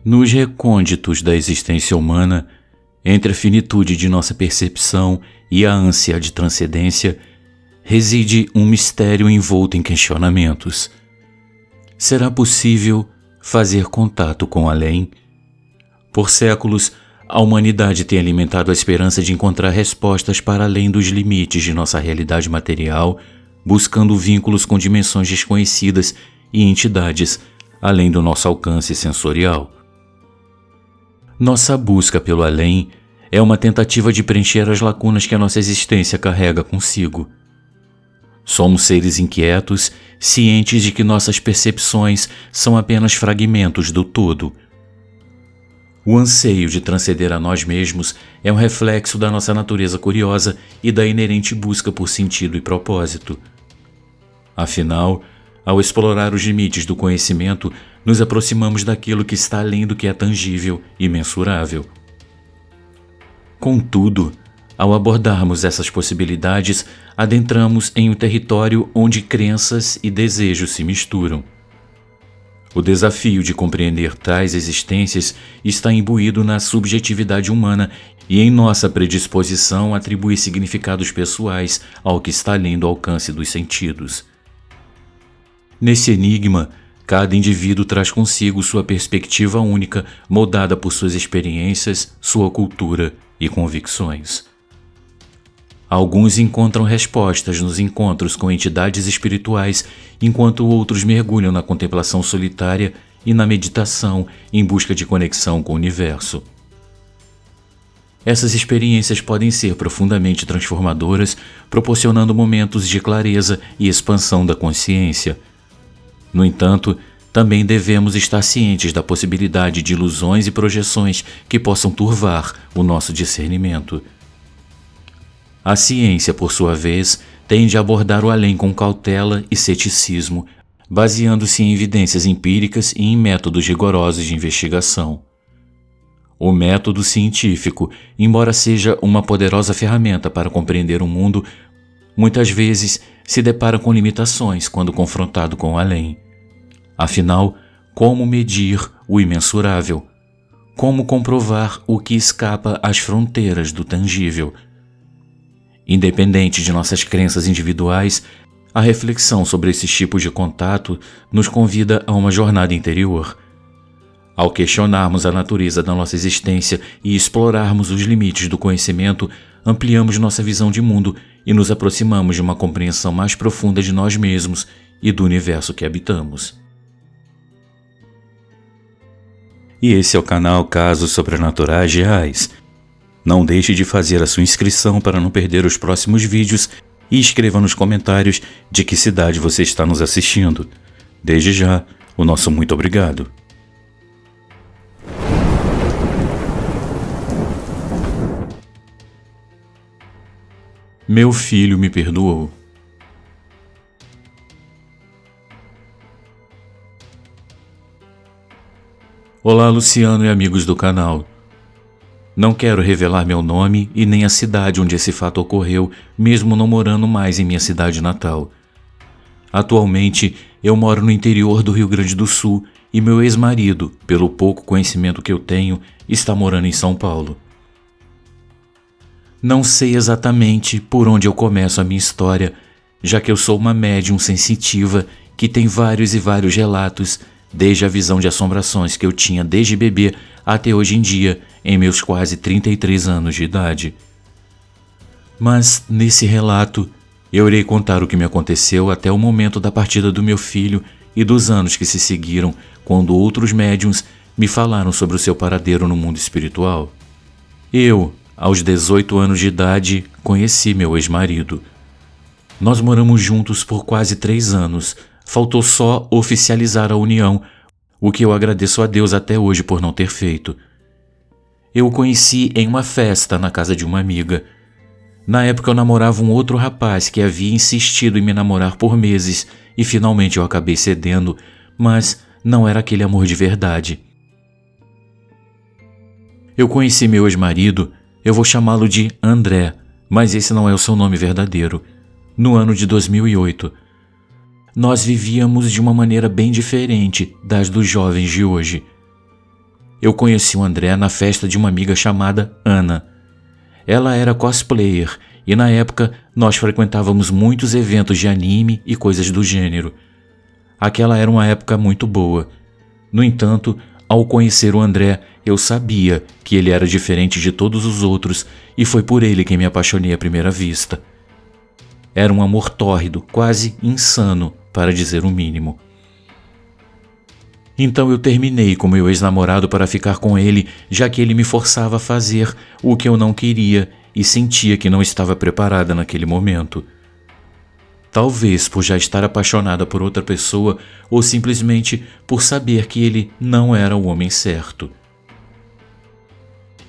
Nos recônditos da existência humana, entre a finitude de nossa percepção e a ânsia de transcendência, reside um mistério envolto em questionamentos. Será possível fazer contato com o além? Por séculos, a humanidade tem alimentado a esperança de encontrar respostas para além dos limites de nossa realidade material, buscando vínculos com dimensões desconhecidas e entidades além do nosso alcance sensorial. Nossa busca pelo além é uma tentativa de preencher as lacunas que a nossa existência carrega consigo. Somos seres inquietos, cientes de que nossas percepções são apenas fragmentos do todo. O anseio de transcender a nós mesmos é um reflexo da nossa natureza curiosa e da inerente busca por sentido e propósito. Afinal, ao explorar os limites do conhecimento, nos aproximamos daquilo que está além do que é tangível e mensurável. Contudo, ao abordarmos essas possibilidades, adentramos em um território onde crenças e desejos se misturam. O desafio de compreender tais existências está imbuído na subjetividade humana e em nossa predisposição a atribuir significados pessoais ao que está além do alcance dos sentidos. Nesse enigma, cada indivíduo traz consigo sua perspectiva única, moldada por suas experiências, sua cultura e convicções. Alguns encontram respostas nos encontros com entidades espirituais, enquanto outros mergulham na contemplação solitária e na meditação em busca de conexão com o universo. Essas experiências podem ser profundamente transformadoras, proporcionando momentos de clareza e expansão da consciência. No entanto, também devemos estar cientes da possibilidade de ilusões e projeções que possam turvar o nosso discernimento. A ciência, por sua vez, tende a abordar o além com cautela e ceticismo, baseando-se em evidências empíricas e em métodos rigorosos de investigação. O método científico, embora seja uma poderosa ferramenta para compreender o mundo, muitas vezes se depara com limitações quando confrontado com o além. Afinal, como medir o imensurável? Como comprovar o que escapa às fronteiras do tangível? Independente de nossas crenças individuais, a reflexão sobre esses tipos de contato nos convida a uma jornada interior. Ao questionarmos a natureza da nossa existência e explorarmos os limites do conhecimento, ampliamos nossa visão de mundo e nos aproximamos de uma compreensão mais profunda de nós mesmos e do universo que habitamos. E esse é o canal Casos Sobrenaturais Reais. Não deixe de fazer a sua inscrição para não perder os próximos vídeos e escreva nos comentários de que cidade você está nos assistindo. Desde já, o nosso muito obrigado. Meu filho me perdoou. Olá, Luciano e amigos do canal. Não quero revelar meu nome e nem a cidade onde esse fato ocorreu, mesmo não morando mais em minha cidade natal. Atualmente, eu moro no interior do Rio Grande do Sul e meu ex-marido, pelo pouco conhecimento que eu tenho, está morando em São Paulo. Não sei exatamente por onde eu começo a minha história, já que eu sou uma médium sensitiva que tem vários e vários relatos, desde a visão de assombrações que eu tinha desde bebê até hoje em dia, em meus quase 33 anos de idade. Mas, nesse relato, eu irei contar o que me aconteceu até o momento da partida do meu filho e dos anos que se seguiram, quando outros médiuns me falaram sobre o seu paradeiro no mundo espiritual. Eu, aos 18 anos de idade, conheci meu ex-marido. Nós moramos juntos por quase 3 anos, faltou só oficializar a união, o que eu agradeço a Deus até hoje por não ter feito. Eu o conheci em uma festa na casa de uma amiga. Na época eu namorava um outro rapaz que havia insistido em me namorar por meses e finalmente eu acabei cedendo, mas não era aquele amor de verdade. Eu conheci meu ex-marido, eu vou chamá-lo de André, mas esse não é o seu nome verdadeiro, no ano de 2008. Nós vivíamos de uma maneira bem diferente das dos jovens de hoje. Eu conheci o André na festa de uma amiga chamada Ana. Ela era cosplayer e na época nós frequentávamos muitos eventos de anime e coisas do gênero. Aquela era uma época muito boa. No entanto, ao conhecer o André, eu sabia que ele era diferente de todos os outros e foi por ele que me apaixonei à primeira vista. Era um amor tórrido, quase insano, para dizer o mínimo. Então eu terminei com meu ex-namorado para ficar com ele, já que ele me forçava a fazer o que eu não queria e sentia que não estava preparada naquele momento. Talvez por já estar apaixonada por outra pessoa ou simplesmente por saber que ele não era o homem certo.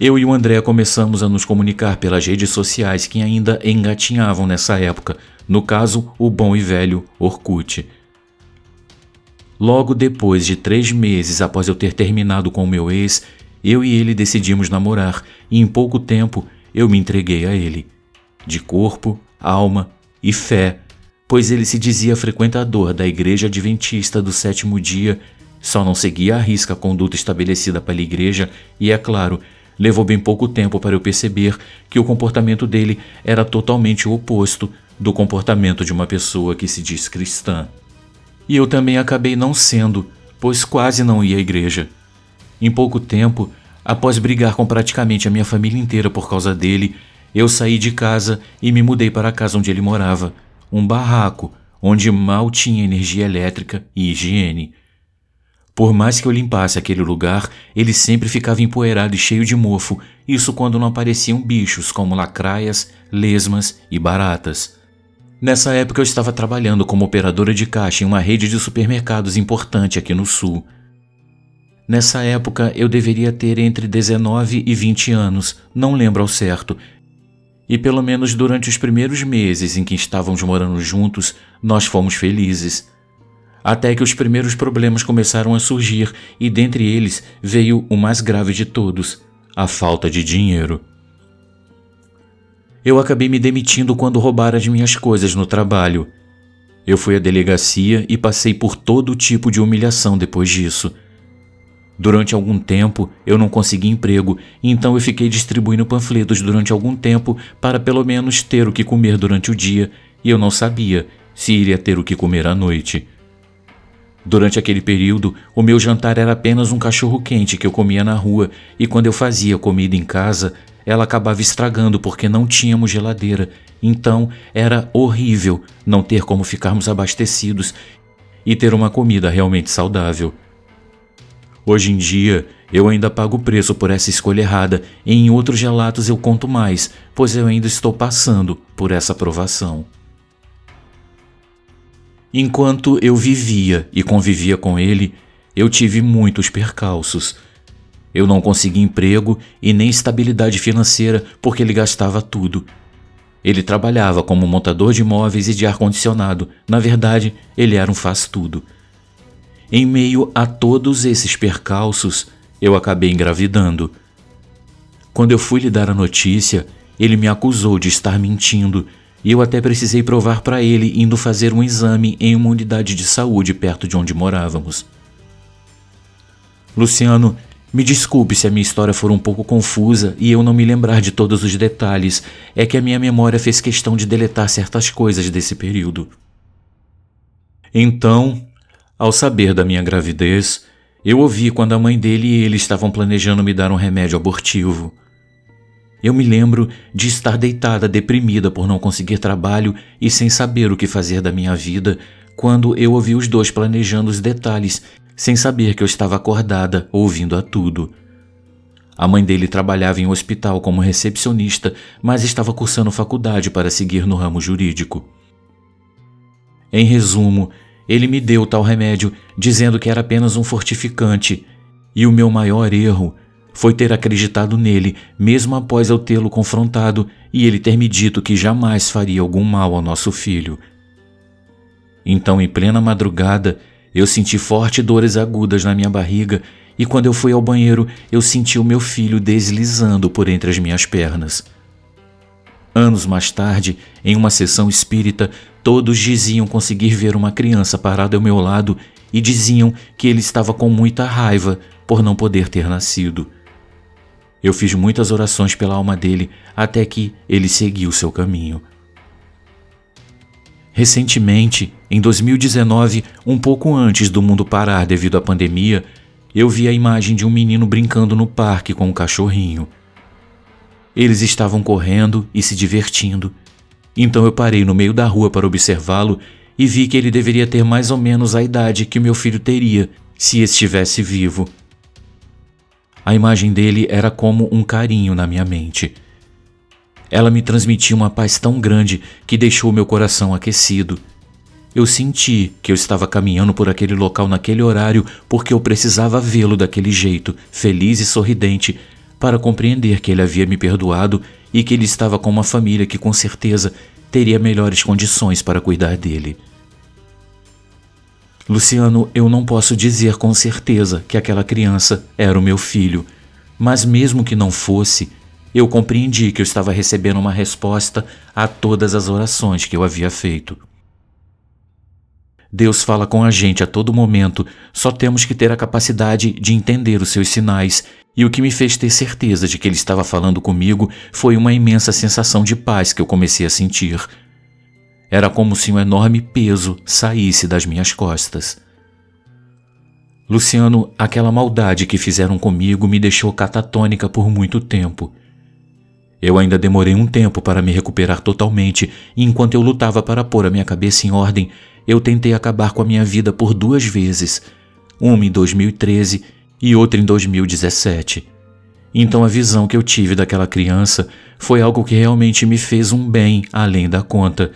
Eu e o André começamos a nos comunicar pelas redes sociais que ainda engatinhavam nessa época, no caso, o bom e velho Orkut. Logo depois de 3 meses após eu ter terminado com o meu ex, eu e ele decidimos namorar e em pouco tempo eu me entreguei a ele, de corpo, alma e fé, pois ele se dizia frequentador da Igreja Adventista do Sétimo Dia, só não seguia à risca a conduta estabelecida pela igreja e, é claro, levou bem pouco tempo para eu perceber que o comportamento dele era totalmente o oposto do comportamento de uma pessoa que se diz cristã. E eu também acabei não sendo, pois quase não ia à igreja. Em pouco tempo, após brigar com praticamente a minha família inteira por causa dele, eu saí de casa e me mudei para a casa onde ele morava, um barraco onde mal tinha energia elétrica e higiene. Por mais que eu limpasse aquele lugar, ele sempre ficava empoeirado e cheio de mofo, isso quando não apareciam bichos como lacraias, lesmas e baratas. Nessa época eu estava trabalhando como operadora de caixa em uma rede de supermercados importante aqui no sul. Nessa época eu deveria ter entre 19 e 20 anos, não lembro ao certo. E pelo menos durante os primeiros meses em que estávamos morando juntos, nós fomos felizes. Até que os primeiros problemas começaram a surgir e dentre eles veio o mais grave de todos, a falta de dinheiro. Eu acabei me demitindo quando roubaram as minhas coisas no trabalho. Eu fui à delegacia e passei por todo tipo de humilhação depois disso. Durante algum tempo eu não consegui emprego, então eu fiquei distribuindo panfletos durante algum tempo para pelo menos ter o que comer durante o dia e eu não sabia se iria ter o que comer à noite. Durante aquele período, o meu jantar era apenas um cachorro-quente que eu comia na rua e quando eu fazia comida em casa, ela acabava estragando porque não tínhamos geladeira, então era horrível não ter como ficarmos abastecidos e ter uma comida realmente saudável. Hoje em dia, eu ainda pago o preço por essa escolha errada e em outros relatos eu conto mais, pois eu ainda estou passando por essa provação. Enquanto eu vivia e convivia com ele, eu tive muitos percalços. Eu não consegui emprego e nem estabilidade financeira porque ele gastava tudo. Ele trabalhava como montador de móveis e de ar-condicionado. Na verdade, ele era um faz-tudo. Em meio a todos esses percalços, eu acabei engravidando. Quando eu fui lhe dar a notícia, ele me acusou de estar mentindo e eu até precisei provar para ele indo fazer um exame em uma unidade de saúde perto de onde morávamos. Luciano, me desculpe se a minha história for um pouco confusa e eu não me lembrar de todos os detalhes, é que a minha memória fez questão de deletar certas coisas desse período. Então, ao saber da minha gravidez, eu ouvi quando a mãe dele e ele estavam planejando me dar um remédio abortivo. Eu me lembro de estar deitada, deprimida por não conseguir trabalho e sem saber o que fazer da minha vida, quando eu ouvi os dois planejando os detalhes, sem saber que eu estava acordada, ouvindo a tudo. A mãe dele trabalhava em um hospital como recepcionista, mas estava cursando faculdade para seguir no ramo jurídico. Em resumo, ele me deu tal remédio, dizendo que era apenas um fortificante, e o meu maior erro foi ter acreditado nele, mesmo após eu tê-lo confrontado e ele ter me dito que jamais faria algum mal ao nosso filho. Então, em plena madrugada, eu senti fortes dores agudas na minha barriga e quando eu fui ao banheiro, eu senti o meu filho deslizando por entre as minhas pernas. Anos mais tarde, em uma sessão espírita, todos diziam conseguir ver uma criança parada ao meu lado e diziam que ele estava com muita raiva por não poder ter nascido. Eu fiz muitas orações pela alma dele até que ele seguiu seu caminho. Recentemente, em 2019, um pouco antes do mundo parar devido à pandemia, eu vi a imagem de um menino brincando no parque com um cachorrinho. Eles estavam correndo e se divertindo. Então eu parei no meio da rua para observá-lo e vi que ele deveria ter mais ou menos a idade que o meu filho teria se estivesse vivo. A imagem dele era como um carinho na minha mente. Ela me transmitia uma paz tão grande que deixou meu coração aquecido. Eu senti que eu estava caminhando por aquele local naquele horário porque eu precisava vê-lo daquele jeito, feliz e sorridente, para compreender que ele havia me perdoado e que ele estava com uma família que com certeza teria melhores condições para cuidar dele. Luciano, eu não posso dizer com certeza que aquela criança era o meu filho, mas mesmo que não fosse, eu compreendi que eu estava recebendo uma resposta a todas as orações que eu havia feito. Deus fala com a gente a todo momento, só temos que ter a capacidade de entender os seus sinais, e o que me fez ter certeza de que Ele estava falando comigo foi uma imensa sensação de paz que eu comecei a sentir. Era como se um enorme peso saísse das minhas costas. Luciano, aquela maldade que fizeram comigo me deixou catatônica por muito tempo. Eu ainda demorei um tempo para me recuperar totalmente, e enquanto eu lutava para pôr a minha cabeça em ordem, eu tentei acabar com a minha vida por 2 vezes, uma em 2013 e outra em 2017. Então a visão que eu tive daquela criança foi algo que realmente me fez um bem além da conta.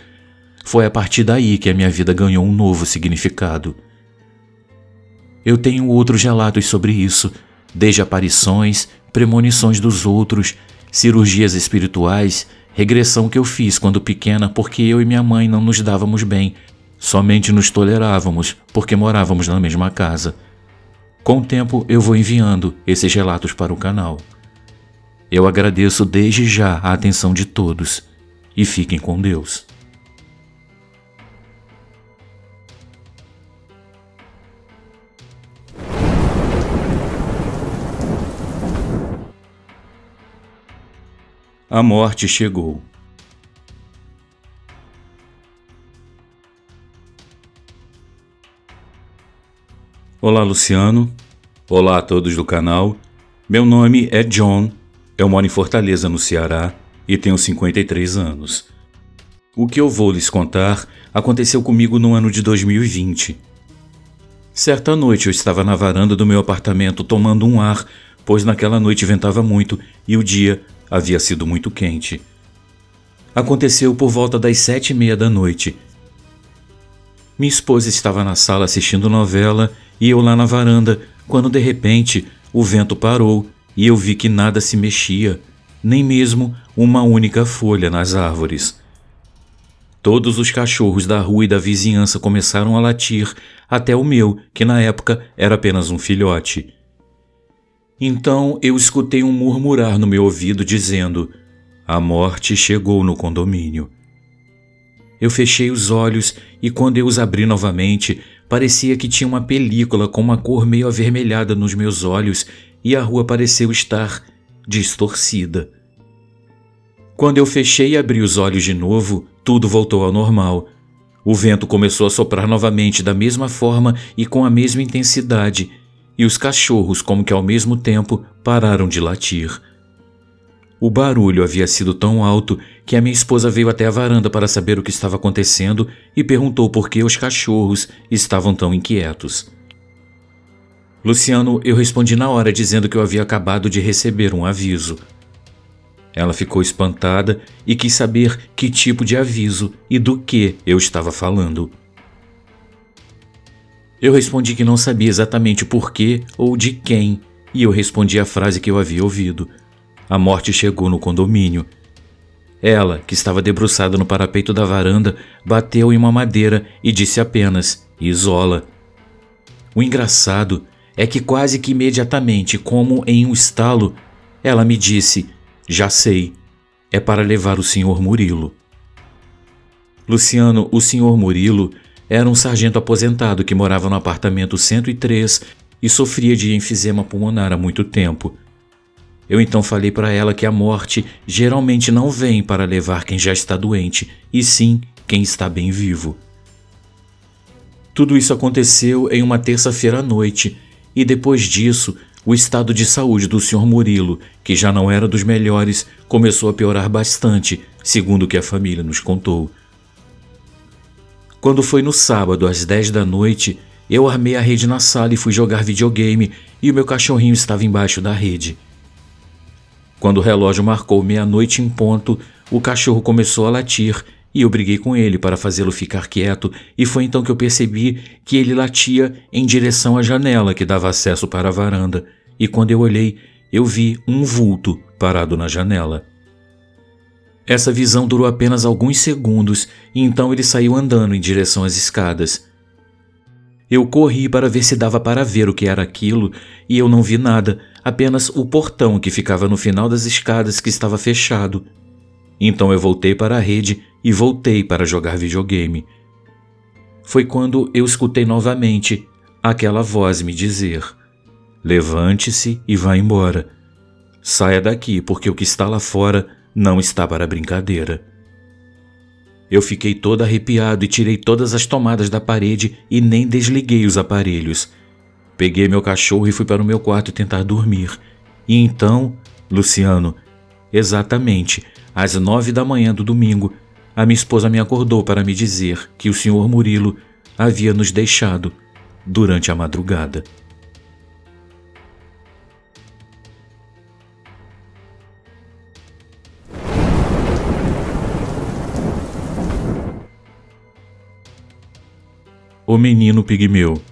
Foi a partir daí que a minha vida ganhou um novo significado. Eu tenho outros relatos sobre isso, desde aparições, premonições dos outros, cirurgias espirituais, regressão que eu fiz quando pequena porque eu e minha mãe não nos dávamos bem, somente nos tolerávamos porque morávamos na mesma casa. Com o tempo eu vou enviando esses relatos para o canal. Eu agradeço desde já a atenção de todos e fiquem com Deus. A morte chegou. Olá, Luciano. Olá a todos do canal. Meu nome é John. Eu moro em Fortaleza, no Ceará, e tenho 53 anos. O que eu vou lhes contar aconteceu comigo no ano de 2020. Certa noite eu estava na varanda do meu apartamento tomando um ar, pois naquela noite ventava muito e o dia havia sido muito quente. Aconteceu por volta das 7h30 da noite. Minha esposa estava na sala assistindo novela e eu lá na varanda, quando de repente o vento parou e eu vi que nada se mexia, nem mesmo uma única folha nas árvores. Todos os cachorros da rua e da vizinhança começaram a latir, até o meu, que na época era apenas um filhote. Então eu escutei um murmurar no meu ouvido dizendo: "A morte chegou no condomínio." Eu fechei os olhos e quando eu os abri novamente, parecia que tinha uma película com uma cor meio avermelhada nos meus olhos e a rua pareceu estar distorcida. Quando eu fechei e abri os olhos de novo, tudo voltou ao normal. O vento começou a soprar novamente da mesma forma e com a mesma intensidade, e os cachorros, como que ao mesmo tempo, pararam de latir. O barulho havia sido tão alto que a minha esposa veio até a varanda para saber o que estava acontecendo e perguntou por que os cachorros estavam tão inquietos. Luciano, eu respondi na hora dizendo que eu havia acabado de receber um aviso. Ela ficou espantada e quis saber que tipo de aviso e do que eu estava falando. Eu respondi que não sabia exatamente por quê ou de quem, e eu respondi a frase que eu havia ouvido. A morte chegou no condomínio. Ela, que estava debruçada no parapeito da varanda, bateu em uma madeira e disse apenas: "Isola." O engraçado é que quase que imediatamente, como em um estalo, ela me disse: "Já sei, é para levar o Sr. Murilo." Luciano, o Sr. Murilo era um sargento aposentado que morava no apartamento 103 e sofria de enfisema pulmonar há muito tempo. Eu então falei para ela que a morte geralmente não vem para levar quem já está doente, e sim quem está bem vivo. Tudo isso aconteceu em uma terça-feira à noite, e depois disso, o estado de saúde do Sr. Murilo, que já não era dos melhores, começou a piorar bastante, segundo o que a família nos contou. Quando foi no sábado, às 10 da noite, eu armei a rede na sala e fui jogar videogame, e o meu cachorrinho estava embaixo da rede. Quando o relógio marcou meia-noite em ponto, o cachorro começou a latir e eu briguei com ele para fazê-lo ficar quieto, e foi então que eu percebi que ele latia em direção à janela que dava acesso para a varanda, e quando eu olhei, eu vi um vulto parado na janela. Essa visão durou apenas alguns segundos e então ele saiu andando em direção às escadas. Eu corri para ver se dava para ver o que era aquilo e eu não vi nada, apenas o portão que ficava no final das escadas que estava fechado. Então eu voltei para a rede e voltei para jogar videogame. Foi quando eu escutei novamente aquela voz me dizer: levante-se e vá embora. Saia daqui, porque o que está lá fora não está para brincadeira. Eu fiquei todo arrepiado e tirei todas as tomadas da parede e nem desliguei os aparelhos. Peguei meu cachorro e fui para o meu quarto tentar dormir. E então, Luciano, exatamente às 9 da manhã do domingo, a minha esposa me acordou para me dizer que o Sr. Murilo havia nos deixado durante a madrugada. O Menino Pigmeu.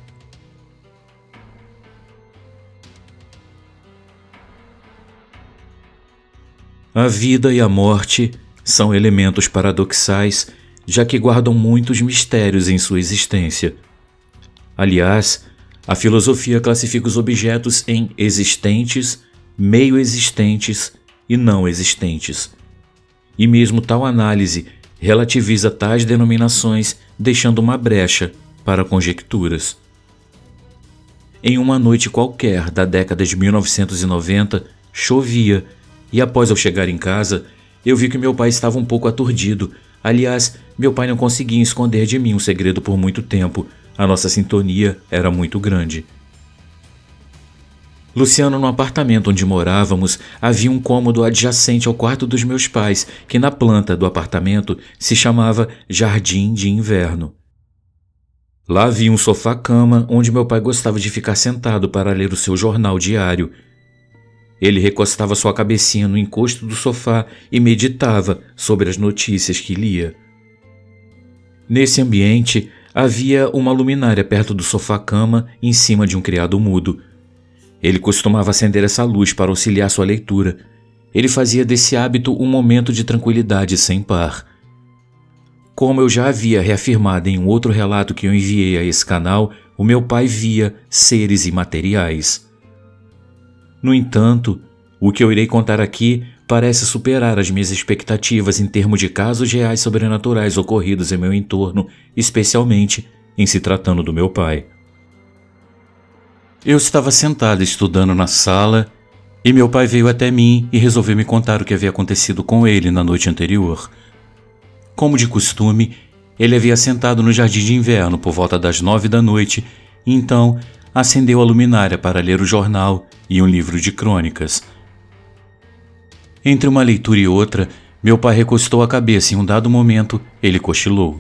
A vida e a morte são elementos paradoxais, já que guardam muitos mistérios em sua existência. Aliás, a filosofia classifica os objetos em existentes, meio existentes e não existentes. E mesmo tal análise relativiza tais denominações, deixando uma brecha para conjecturas. Em uma noite qualquer da década de 1990, chovia, e após eu chegar em casa, eu vi que meu pai estava um pouco aturdido. Aliás, meu pai não conseguia esconder de mim um segredo por muito tempo. A nossa sintonia era muito grande. Luciano, no apartamento onde morávamos, havia um cômodo adjacente ao quarto dos meus pais, que na planta do apartamento se chamava Jardim de Inverno. Lá havia um sofá-cama onde meu pai gostava de ficar sentado para ler o seu jornal diário. Ele recostava sua cabecinha no encosto do sofá e meditava sobre as notícias que lia. Nesse ambiente, havia uma luminária perto do sofá-cama em cima de um criado mudo. Ele costumava acender essa luz para auxiliar sua leitura. Ele fazia desse hábito um momento de tranquilidade sem par. Como eu já havia reafirmado em um outro relato que eu enviei a esse canal, o meu pai via seres imateriais. No entanto, o que eu irei contar aqui parece superar as minhas expectativas em termos de casos reais sobrenaturais ocorridos em meu entorno, especialmente em se tratando do meu pai. Eu estava sentado estudando na sala e meu pai veio até mim e resolveu me contar o que havia acontecido com ele na noite anterior. Como de costume, ele havia sentado no jardim de inverno por volta das 9 da noite e então acendeu a luminária para ler o jornal e um livro de crônicas. Entre uma leitura e outra, meu pai recostou a cabeça e em um dado momento ele cochilou.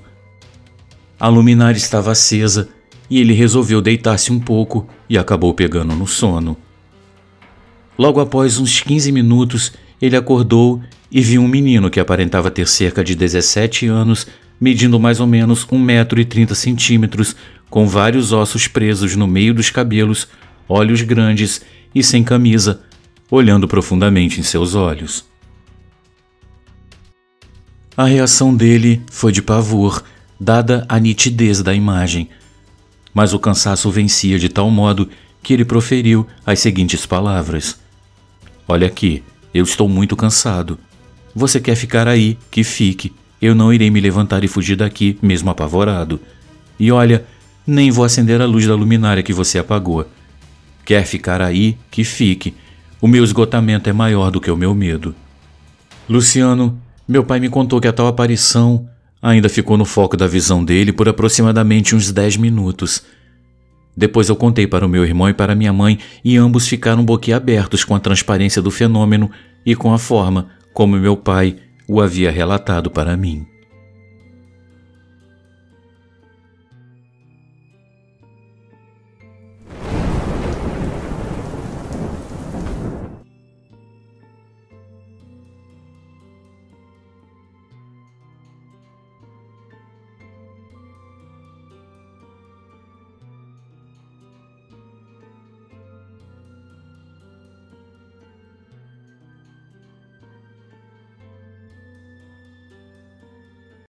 A luminária estava acesa e ele resolveu deitar-se um pouco e acabou pegando no sono. Logo após uns 15 minutos, ele acordou e viu um menino que aparentava ter cerca de 17 anos, medindo mais ou menos 1,30 m, com vários ossos presos no meio dos cabelos, olhos grandes e sem camisa, olhando profundamente em seus olhos. A reação dele foi de pavor, dada a nitidez da imagem, mas o cansaço o vencia de tal modo que ele proferiu as seguintes palavras: "Olha aqui, eu estou muito cansado. Você quer ficar aí? Que fique. Eu não irei me levantar e fugir daqui, mesmo apavorado." E olha, nem vou acender a luz da luminária que você apagou. Quer ficar aí? Que fique. O meu esgotamento é maior do que o meu medo. Luciano, meu pai me contou que a tal aparição ainda ficou no foco da visão dele por aproximadamente uns 10 minutos. Depois eu contei para o meu irmão e para minha mãe e ambos ficaram boquiabertos com a transparência do fenômeno e com a forma como meu pai o havia relatado para mim.